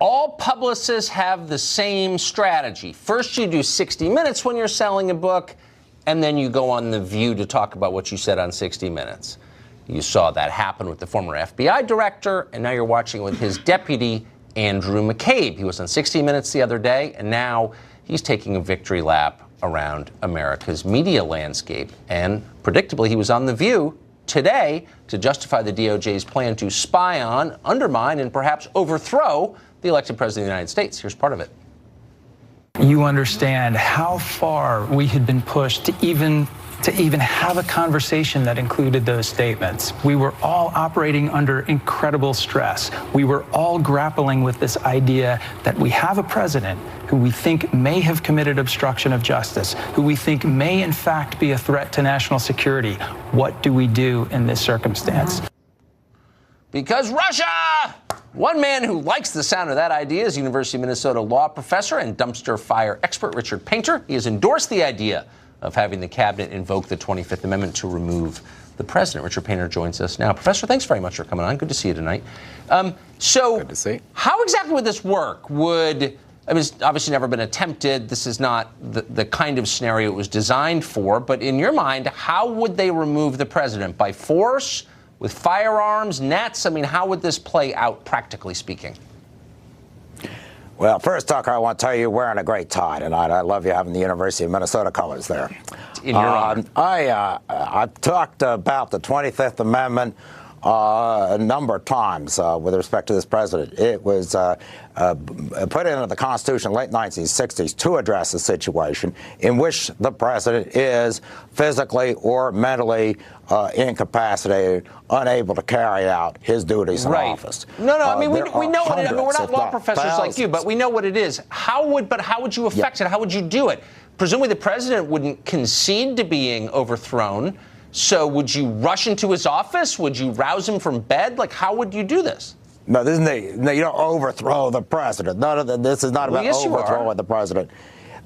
all publicists have the same strategy. First, you do 60 Minutes when you're selling a book, and then you go on The View to talk about what you said on 60 Minutes. You saw that happen with the former FBI director, and now you're watching with his deputy, Andrew McCabe. He was on 60 Minutes the other day, and now he's taking a victory lap around America's media landscape. And predictably, he was on The View today to justify the DOJ's plan to spy on, undermine, and perhaps overthrow the elected president of the United States. Here's part of it. You understand how far we had been pushed to even have a conversation that included those statements. We were all operating under incredible stress. We were all grappling with this idea that we have a president who we think may have committed obstruction of justice, who we think may in fact be a threat to national security. What do we do in this circumstance? Because Russia! One man who likes the sound of that idea is University of Minnesota law professor and dumpster fire expert Richard Painter. He has endorsed the idea of having the cabinet invoke the 25th Amendment to remove the president. Richard Painter joins us now. Professor, thanks very much for coming on. Good to see you tonight. Good to see. How exactly would this work? It's obviously never been attempted. This is not the kind of scenario it was designed for. But in your mind, how would they remove the president? By force? With firearms, nets? I mean, how would this play out, practically speaking? Well, first, Tucker, I want to tell you you're wearing a great tie tonight. I love you having the University of Minnesota colors there. In your honor. I've talked about the 25th Amendment a number of times with respect to this president. It was put into the Constitution in the late 1960s to address a situation in which the president is physically or mentally incapacitated, unable to carry out his duties in office. No, I mean, we know what it is. I mean, we're not law professors like you, but we know what it is. How would you affect it? How would you do it? Presumably the president wouldn't concede to being overthrown. So would you rush into his office? Would you rouse him from bed? Like, how would you do this? No, you don't overthrow the president. This is not about overthrowing the president.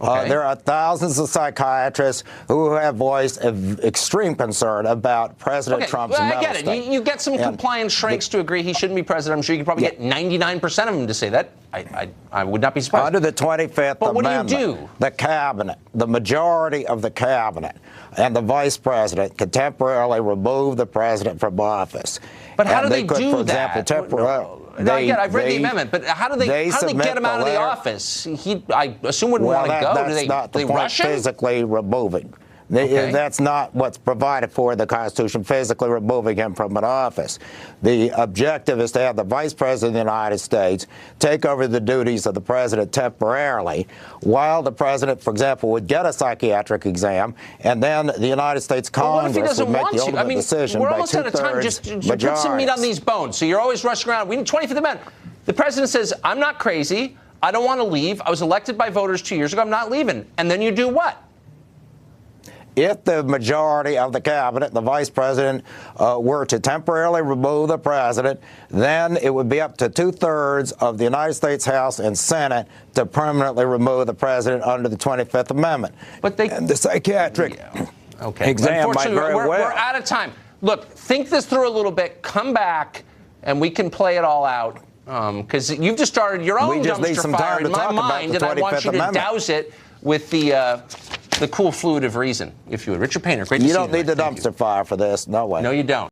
Okay. There are thousands of psychiatrists who have voiced extreme concern about President Trump's mental state. I get it. You get some compliance shrinks to agree he shouldn't be president. I'm sure you could probably get 99% of them to say that. I would not be surprised. Under the 25th but what Amendment, do you do? The cabinet, the majority of the cabinet, and the vice president can temporarily remove the president from office. But how do they could, do for example, that? temporarily. I've read the amendment, but how do they get him out of the office? I assume wouldn't want to go. That's not the point, rush him? Physically removing. Okay. That's not what's provided for in the Constitution, physically removing him from an office. The objective is to have the Vice President of the United States take over the duties of the President temporarily, while the President, for example, would get a psychiatric exam, and then the United States Congress would make the ultimate decision by 2/3 majority. We're almost out of time. Just put some meat on these bones. So you're always rushing around. We need 25th Amendment. The President says, I'm not crazy. I don't want to leave. I was elected by voters 2 years ago. I'm not leaving. And then you do what? If the majority of the cabinet, the vice president, were to temporarily remove the president, then it would be up to 2/3 of the United States House and Senate to permanently remove the president under the 25th Amendment. But and the psychiatric exam might very well. We're out of time. Look, think this through a little bit. Come back, and we can play it all out. Because you've just started your own dumpster fire in my mind, and I want you to douse it with the cool fluid of reason, if you would. Richard Painter, great to see you. You don't need the dumpster fire for this. No way. No, you don't.